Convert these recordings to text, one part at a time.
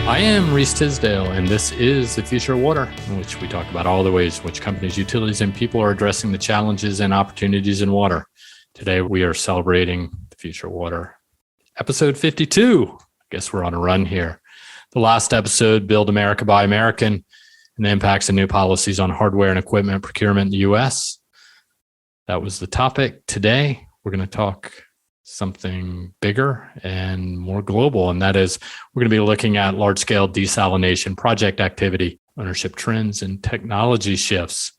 I am Reese Tisdale, and this is The Future of Water, in which we talk about all the ways in which companies, utilities, and people are addressing the challenges and opportunities in water. Today, we are celebrating The Future of Water, episode 52. I guess we're on a run here. The last episode, Build America, Buy American, and the impacts of new policies on hardware and equipment procurement in the U.S. That was the topic. Today, we're going to talk something bigger and more global, and that is we're going to be looking at large-scale desalination project activity, ownership trends, and technology shifts.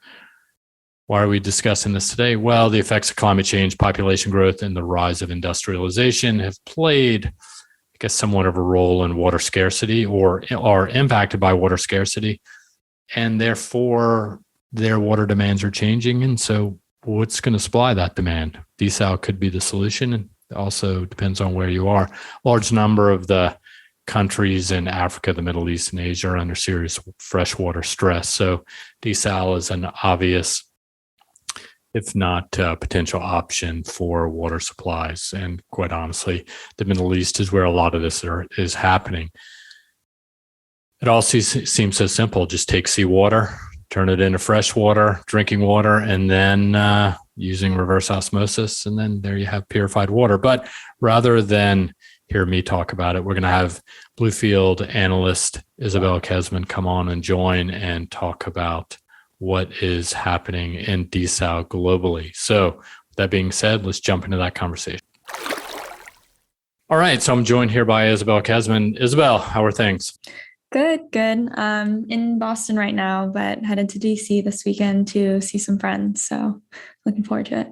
Why are we discussing this today? Well, the effects of climate change, population growth, and the rise of industrialization have played, I guess, somewhat of a role in water scarcity or are impacted by water scarcity, and therefore their water demands are changing. And so what's going to supply that demand? Desal could be the solution, and also depends on where you are. Large number of the countries in Africa, the Middle East, and Asia are under serious freshwater stress. So desal is an obvious, if not potential option for water supplies. And quite honestly, the Middle East is where a lot of this is happening. It all seems so simple. Just take seawater, turn it into fresh water, drinking water, and then using reverse osmosis, and then there you have purified water. But rather than hear me talk about it, we're going to have Bluefield analyst Isabel Kesman come on and join and talk about what is happening in desal globally. So with that being said, let's jump into that conversation. All right, so I'm joined here by Isabel Kesman. Isabel, how are things? Good. In Boston right now, but headed to DC this weekend to see some friends. So looking forward to it.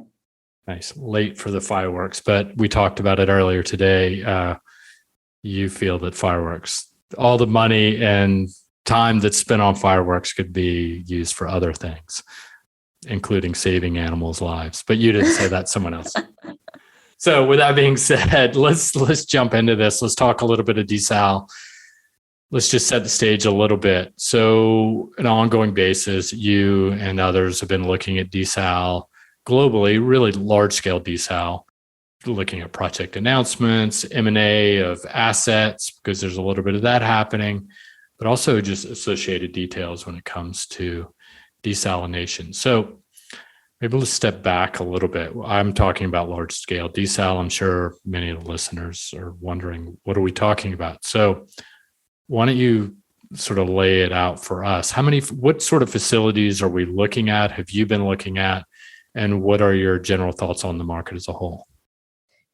Nice. Late for the fireworks, but we talked about it earlier today. You feel that fireworks, all the money and time that's spent on fireworks could be used for other things, including saving animals' lives. But you didn't say that, someone else. So with that being said, let's jump into this. Let's talk a little bit of desal. Let's just set the stage a little bit. So on an ongoing basis, you and others have been looking at desal globally, really large-scale desal, looking at project announcements, M&A of assets, because there's a little bit of that happening, but also just associated details when it comes to desalination. So maybe let's step back a little bit. I'm talking about large-scale desal. I'm sure many of the listeners are wondering, what are we talking about? So why don't you sort of lay it out for us? What sort of facilities are we looking at? Have you been looking at? And what are your general thoughts on the market as a whole?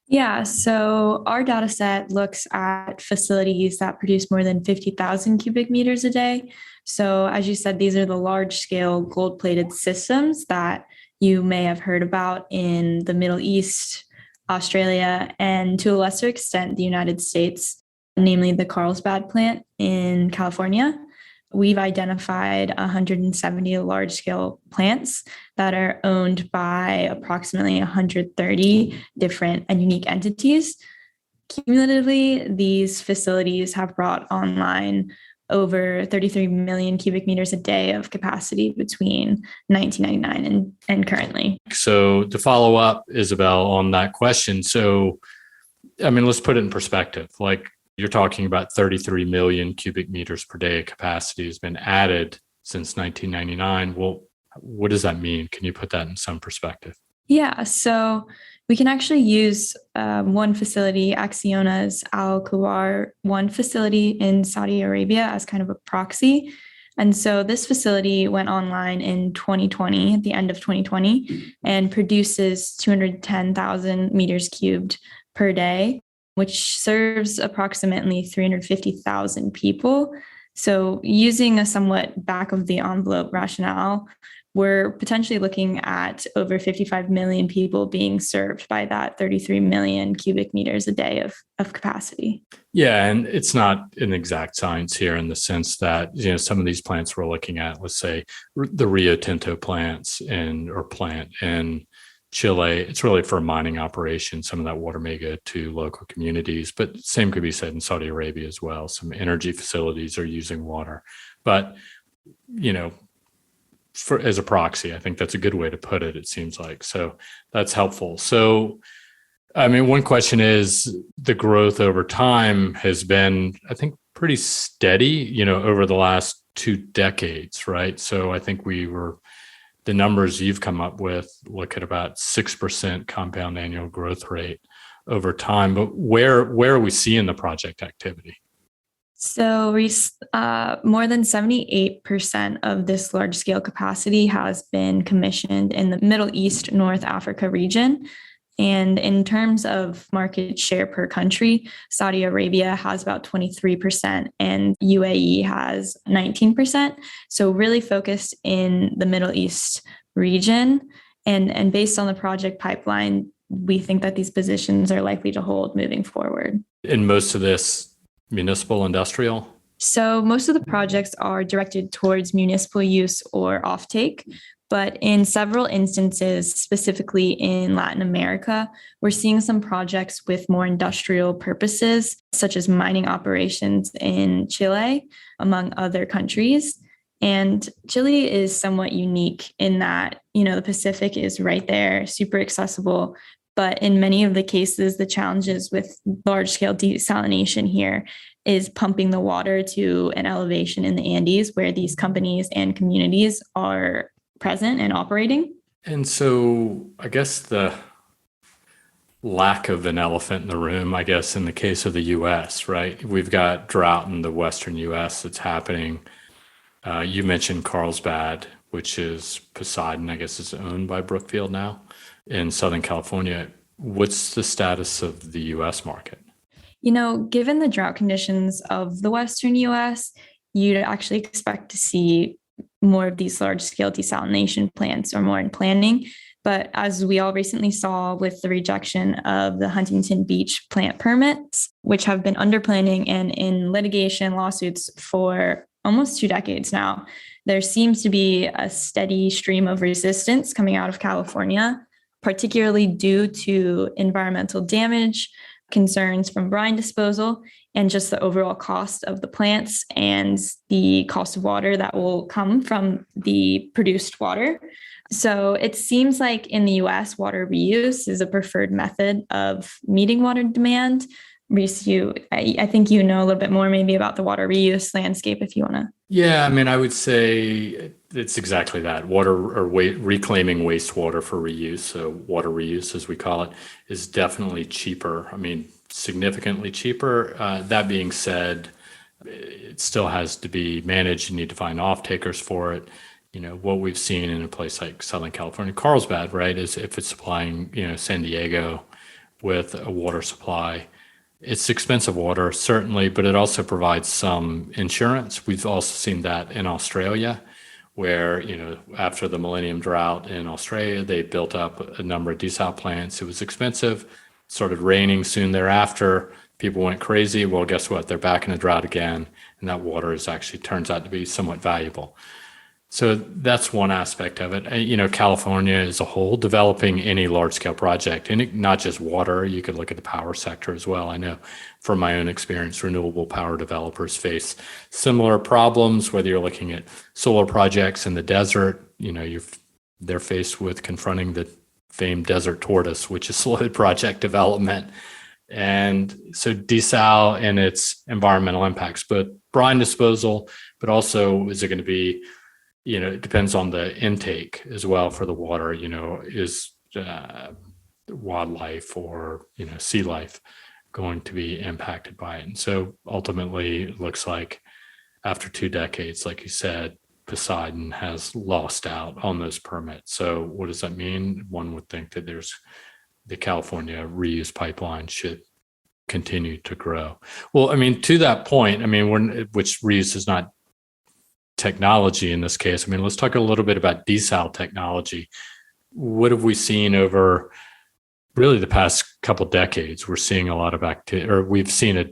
Yeah, so our data set looks at facilities that produce more than 50,000 cubic meters a day. So as you said, these are the large scale gold-plated systems that you may have heard about in the Middle East, Australia, and to a lesser extent, the United States, namely the Carlsbad plant in California. We've identified 170 large-scale plants that are owned by approximately 130 different and unique entities. Cumulatively, these facilities have brought online over 33 million cubic meters a day of capacity between 1999 and currently. So to follow up, Isabel, on that question, let's put it in perspective. Like, you're talking about 33 million cubic meters per day of capacity has been added since 1999. Well, what does that mean? Can you put that in some perspective? Yeah, so we can actually use one facility, Acciona's Al Kuwar 1 facility in Saudi Arabia, as kind of a proxy. And so this facility went online in 2020, at the end of 2020, and produces 210,000 meters cubed per day, which serves approximately 350,000 people. So using a somewhat back of the envelope rationale, we're potentially looking at over 55 million people being served by that 33 million cubic meters a day of capacity. Yeah, and it's not an exact science here in the sense that, some of these plants we're looking at, let's say the Rio Tinto plant in Chile, it's really for a mining operation. Some of that water may go to local communities, but same could be said in Saudi Arabia as well. Some energy facilities are using water, but as a proxy, I think that's a good way to put it. It seems like, so that's helpful. So, one question is the growth over time has been, I think, pretty steady, over the last 2 decades, right? So I think the numbers you've come up with look at about 6% compound annual growth rate over time. But where are we seeing the project activity? So more than 78% of this large scale capacity has been commissioned in the Middle East, North Africa region. And in terms of market share per country, Saudi Arabia has about 23% and UAE has 19%. So really focused in the Middle East region. And based on the project pipeline, we think that these positions are likely to hold moving forward. And most of this municipal, industrial? So most of the projects are directed towards municipal use or offtake. But in several instances, specifically in Latin America, we're seeing some projects with more industrial purposes, such as mining operations in Chile, among other countries. And Chile is somewhat unique in that, the Pacific is right there, super accessible. But in many of the cases, the challenges with large-scale desalination here is pumping the water to an elevation in the Andes where these companies and communities are present and operating. And so I guess the lack of an elephant in the room, I guess, in the case of the US, right? We've got drought in the Western US that's happening. You mentioned Carlsbad, which is Poseidon, I guess is owned by Brookfield now in Southern California. What's the status of the US market? Given the drought conditions of the Western US, you'd actually expect to see more of these large scale desalination plants or more in planning. But as we all recently saw with the rejection of the Huntington Beach plant permits, which have been under planning and in litigation lawsuits for almost 2 decades now, there seems to be a steady stream of resistance coming out of California, particularly due to environmental damage, concerns from brine disposal, and just the overall cost of the plants and the cost of water that will come from the produced water. So it seems like in the US, water reuse is a preferred method of meeting water demand. Reese, I think you know a little bit more maybe about the water reuse landscape if you want to. Yeah, I mean, I would say it's exactly that. Reclaiming wastewater for reuse, so water reuse, as we call it, is definitely cheaper. I mean, significantly cheaper. That being said, it still has to be managed. You need to find off-takers for it. What we've seen in a place like Southern California, Carlsbad, right, is if it's supplying, San Diego with a water supply, it's expensive water, certainly, but it also provides some insurance. We've also seen that in Australia, where, after the millennium drought in Australia, they built up a number of desal plants. It was expensive, started raining soon thereafter. People went crazy. Well, guess what? They're back in a drought again, and that water actually turns out to be somewhat valuable. So that's one aspect of it. California as a whole, developing any large-scale project, and not just water, you could look at the power sector as well. I know from my own experience, renewable power developers face similar problems, whether you're looking at solar projects in the desert, they're faced with confronting the famed desert tortoise, which is slowed project development. And so desal and its environmental impacts, but brine disposal, but also is it going to be, it depends on the intake as well for the water, is wildlife or, sea life going to be impacted by it. And so ultimately it looks like after 2 decades, like you said, Poseidon has lost out on those permits. So what does that mean? One would think that the California reuse pipeline should continue to grow. Well, I mean, to that point, which reuse is not technology in this case. Let's talk a little bit about desal technology. What have we seen over really the past couple decades? We're seeing a lot of activity, or we've seen a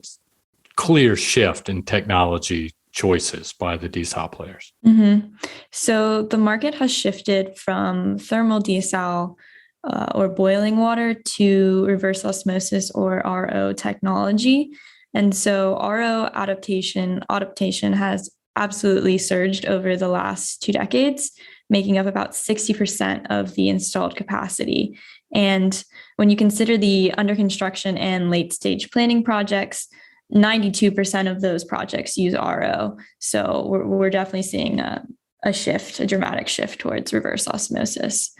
clear shift in technology choices by the desal players. Mm-hmm. So the market has shifted from thermal desal or boiling water to reverse osmosis or RO technology. And so RO adaptation has absolutely surged over the last 2 decades, making up about 60% of the installed capacity. And when you consider the under construction and late stage planning projects, 92% of those projects use RO. So we're definitely seeing a dramatic shift towards reverse osmosis.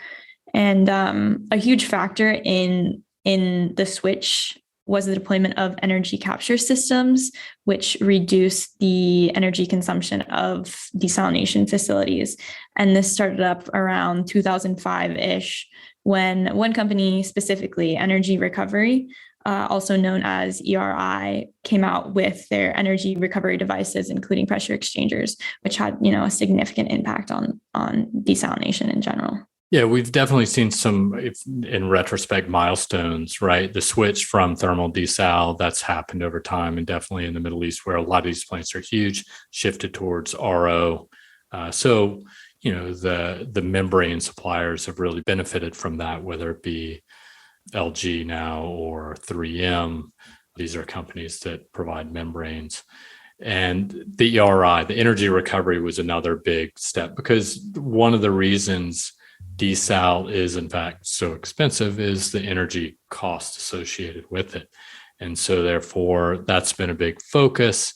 And a huge factor in the switch was the deployment of energy capture systems, which reduced the energy consumption of desalination facilities. And this started up around 2005-ish, when one company, specifically Energy Recovery, also known as ERI, came out with their energy recovery devices, including pressure exchangers, which had, a significant impact on desalination in general. Yeah, we've definitely seen some, in retrospect, milestones, right? The switch from thermal desal, that's happened over time, and definitely in the Middle East, where a lot of these plants are huge, shifted towards RO. So, the membrane suppliers have really benefited from that, whether it be LG now or 3M. These are companies that provide membranes. And the ERI, the energy recovery, was another big step, because one of the reasons desal is in fact so expensive is the energy cost associated with it. And so therefore that's been a big focus.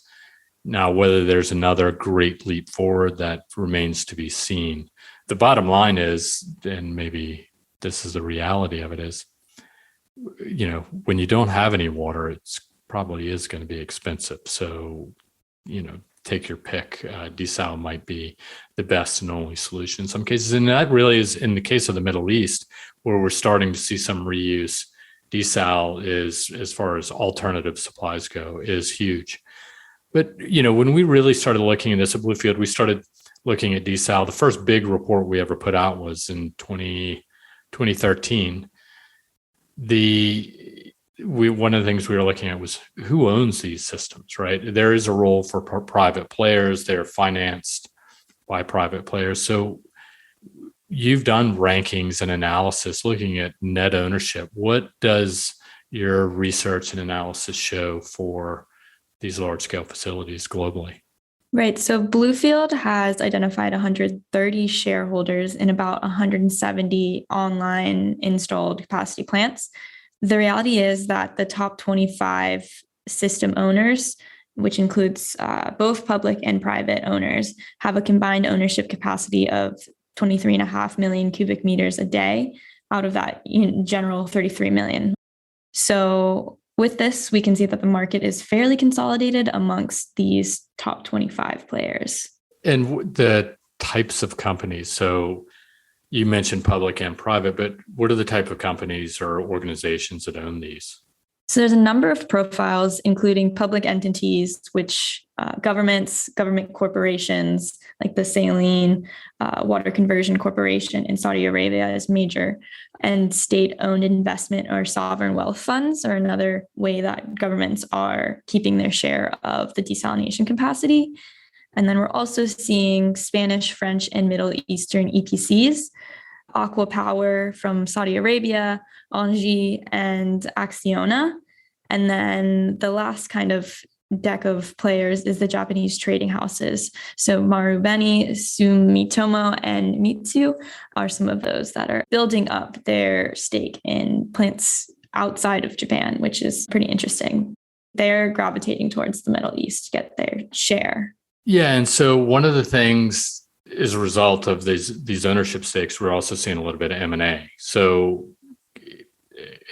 Now, whether there's another great leap forward, that remains to be seen. The bottom line is, and maybe this is the reality of it, is, when you don't have any water, it's probably is going to be expensive. So, take your pick. Desal might be the best and only solution in some cases. And that really is, in the case of the Middle East, where we're starting to see some reuse. Desal is, as far as alternative supplies go, is huge. But, when we really started looking at this at Bluefield, we started looking at desal. The first big report we ever put out was in 2013. One of the things we were looking at was who owns these systems, right? There is a role for private players. They're financed by private players. So you've done rankings and analysis looking at net ownership. What does your research and analysis show for these large-scale facilities globally? Right. So Bluefield has identified 130 shareholders in about 170 online installed capacity plants. The reality is that the top 25 system owners, which includes both public and private owners, have a combined ownership capacity of 23.5 million cubic meters a day out of that general 33 million. So with this, we can see that the market is fairly consolidated amongst these top 25 players. And the types of companies. So you mentioned public and private, but what are the type of companies or organizations that own these? So there's a number of profiles, including public entities, which governments, government corporations, like the Saline Water Conversion Corporation in Saudi Arabia is major, and state-owned investment or sovereign wealth funds are another way that governments are keeping their share of the desalination capacity. And then we're also seeing Spanish, French, and Middle Eastern EPCs, Aqua Power from Saudi Arabia, Engie, and Acciona. And then the last kind of deck of players is the Japanese trading houses. So Marubeni, Sumitomo, and Mitsui are some of those that are building up their stake in plants outside of Japan, which is pretty interesting. They're gravitating towards the Middle East to get their share. Yeah, and so one of the things as a result of these ownership stakes, we're also seeing a little bit of M&A. So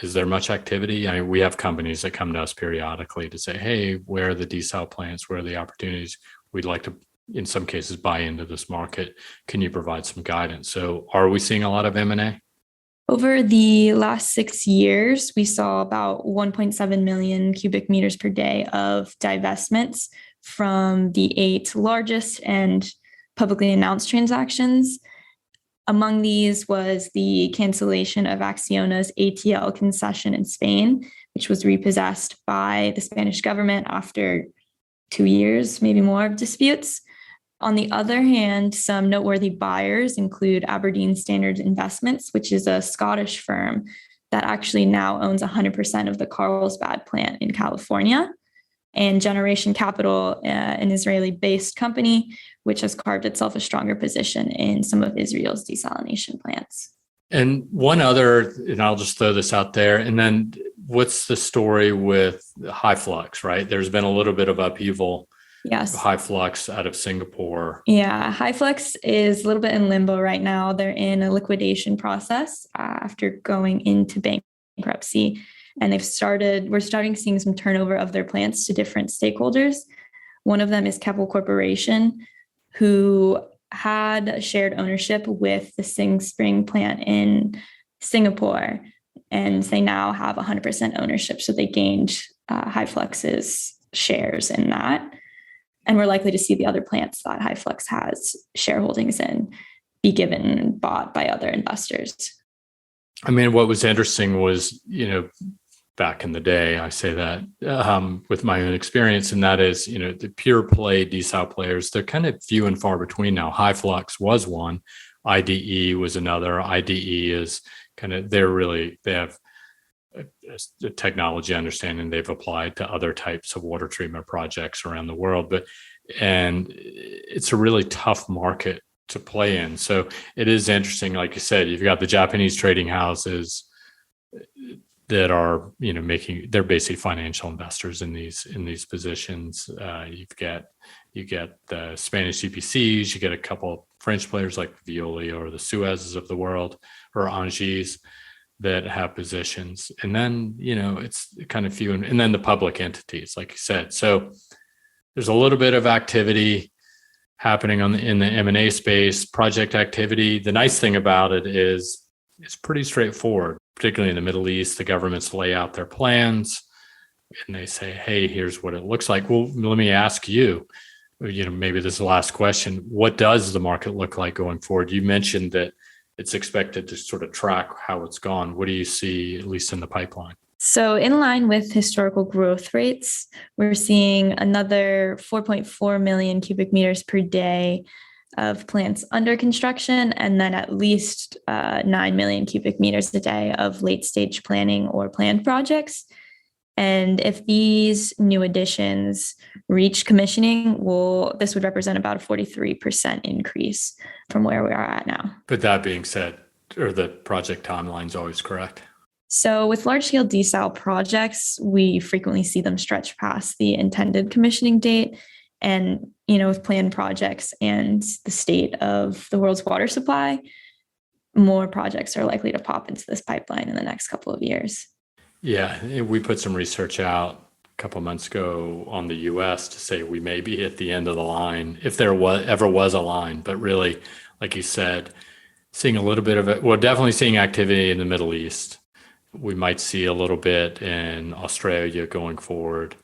is there much activity? I mean, we have companies that come to us periodically to say, hey, where are the desal plants? Where are the opportunities? We'd like to, in some cases, buy into this market. Can you provide some guidance? So are we seeing a lot of M&A? Over the last 6 years, we saw about 1.7 million cubic meters per day of divestments from the 8 largest and publicly announced transactions. Among these was the cancellation of Acciona's ATL concession in Spain, which was repossessed by the Spanish government after 2 years, maybe more, of disputes. On the other hand, some noteworthy buyers include Aberdeen Standard Investments, which is a Scottish firm that actually now owns 100% of the Carlsbad plant in California, and Generation Capital, an Israeli-based company, which has carved itself a stronger position in some of Israel's desalination plants. And one other, and I'll just throw this out there, and then what's the story with high flux, right? There's been a little bit of upheaval. Yes. High flux out of Singapore. Yeah, HyFlex is a little bit in limbo right now. They're in a liquidation process after going into bankruptcy, and we're starting seeing some turnover of their plants to different stakeholders. One of them is Keppel Corporation, who had shared ownership with the Sing Spring plant in Singapore, and they now have 100% ownership. So they gained HyFlex's shares in that. And we're likely to see the other plants that HyFlex has shareholdings in be given and bought by other investors. I mean, what was interesting was, back in the day, I say that with my own experience, and that is, the pure play desal players, they're kind of few and far between now. HyFlux was one, IDE was another. IDE is they have a technology understanding they've applied to other types of water treatment projects around the world, and it's a really tough market to play in. So it is interesting, like you said, you've got the Japanese trading houses that are they're basically financial investors in these positions. You get the Spanish CPCs, you get a couple French players like Veolia or the Suezes of the world, or Engis, that have positions, and then it's kind of few, and then the public entities, like you said. So there's a little bit of activity happening in the M&A space, project activity. The nice thing about it is it's pretty straightforward, particularly in the Middle East. The governments lay out their plans and they say, hey, here's what it looks like. Well, let me ask you, maybe this is the last question. What does the market look like going forward? You mentioned that it's expected to sort of track how it's gone. What do you see, at least in the pipeline? So in line with historical growth rates, we're seeing another 4.4 million cubic meters per day of plants under construction, and then at least 9 million cubic meters a day of late stage planning or planned projects. And if these new additions reach commissioning, this would represent about a 43% increase from where we are at now. But that being said, are the project timelines always correct? So with large-scale desal projects, we frequently see them stretch past the intended commissioning date. And, with planned projects and the state of the world's water supply, more projects are likely to pop into this pipeline in the next couple of years. Yeah, we put some research out a couple of months ago on the US to say we may be at the end of the line, if there ever was a line. But really, like you said, seeing a little bit of it, well, definitely seeing activity in the Middle East. We might see a little bit in Australia going forward.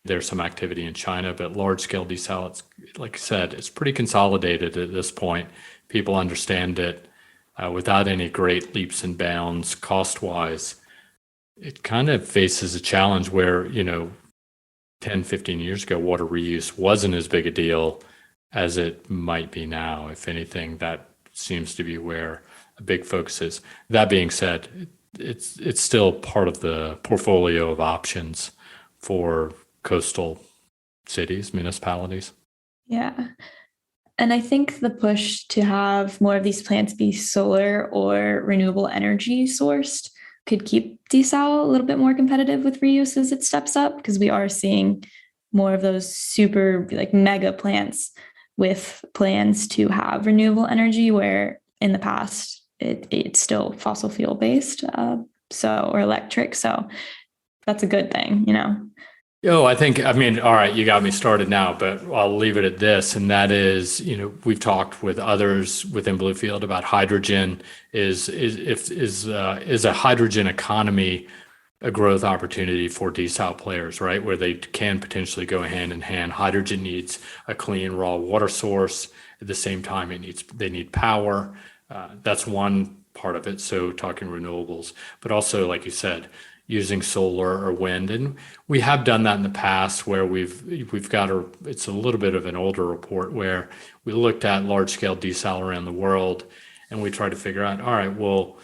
There's some activity in China, but large scale desal, it's, like I said, it's pretty consolidated at this point. People understand it without any great leaps and bounds cost wise. It kind of faces a challenge where, 10, 15 years ago, water reuse wasn't as big a deal as it might be now. If anything, that seems to be where a big focus is. That being said, it's still part of the portfolio of options for coastal cities, municipalities. Yeah. And I think the push to have more of these plants be solar or renewable energy sourced could keep desal a little bit more competitive with reuse as it steps up, because we are seeing more of those super mega plants with plans to have renewable energy, where in the past it's still fossil fuel based, or electric. So that's a good thing, Oh, I mean, all right, you got me started now, but I'll leave it at this. And that is, we've talked with others within Bluefield about hydrogen. Is a hydrogen economy a growth opportunity for desal players, right? Where they can potentially go hand in hand. Hydrogen needs a clean raw water source. At the same time, they need power. That's one part of it. So talking renewables, but also, like you said, using solar or wind. And we have done that in the past, where we've got it's a little bit of an older report where we looked at large scale desal around the world, and we tried to figure out, all right, well,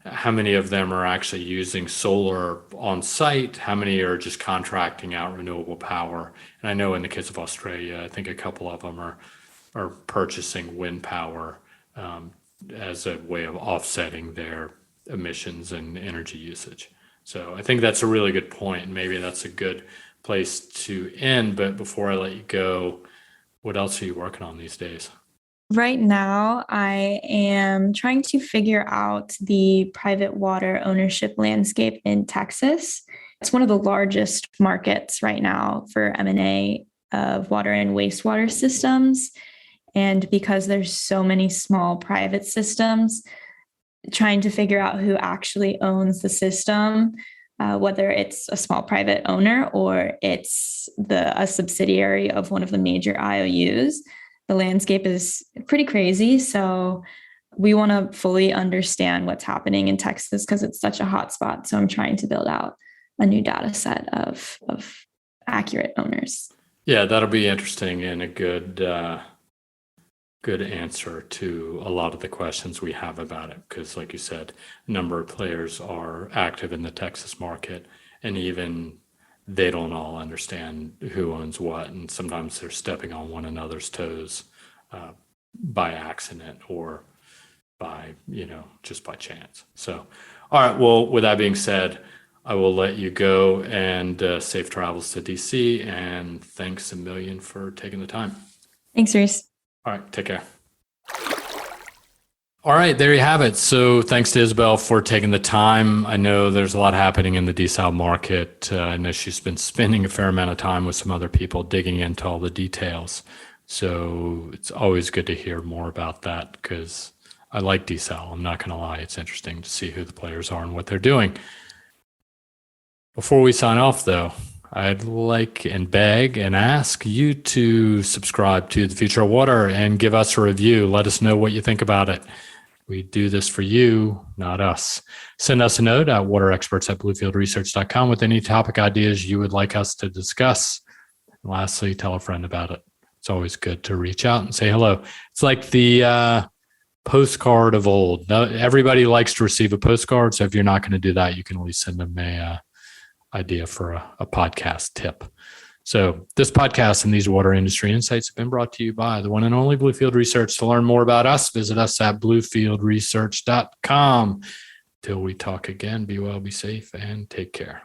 how many of them are actually using solar on site? How many are just contracting out renewable power? And I know in the case of Australia, I think a couple of them are purchasing wind power as a way of offsetting their emissions and energy usage. So I think that's a really good point. And maybe that's a good place to end. But before I let you go, what else are you working on these days? Right now, I am trying to figure out the private water ownership landscape in Texas. It's one of the largest markets right now for M&A of water and wastewater systems. And because there's so many small private systems, trying to figure out who actually owns the system, whether it's a small private owner or it's a subsidiary of one of the major IOUs. The landscape is pretty crazy. So we want to fully understand what's happening in Texas because it's such a hot spot. So I'm trying to build out a new data set of accurate owners. Yeah, that'll be interesting and a good answer to a lot of the questions we have about it. Because like you said, a number of players are active in the Texas market, and even they don't all understand who owns what. And sometimes they're stepping on one another's toes by accident or by, just by chance. So, all right. Well, with that being said, I will let you go, and safe travels to DC. And thanks a million for taking the time. Thanks, Reese. All right. Take care. All right. There you have it. So thanks to Isabel for taking the time. I know there's a lot happening in the desal market. I know she's been spending a fair amount of time with some other people digging into all the details. So it's always good to hear more about that because I like desal. I'm not going to lie. It's interesting to see who the players are and what they're doing. Before we sign off, though, I'd like and beg and ask you to subscribe to The Future of Water and give us a review. Let us know what you think about it. We do this for you, not us. Send us a note at waterexperts@bluefieldresearch.com with any topic ideas you would like us to discuss. And lastly, tell a friend about it. It's always good to reach out and say hello. It's like the postcard of old. Everybody likes to receive a postcard, so if you're not going to do that, you can at least send them a idea for a podcast tip. So this podcast and these water industry insights have been brought to you by the one and only Bluefield Research. To learn more about us, visit us at bluefieldresearch.com. Till we talk again, be well, be safe, and take care.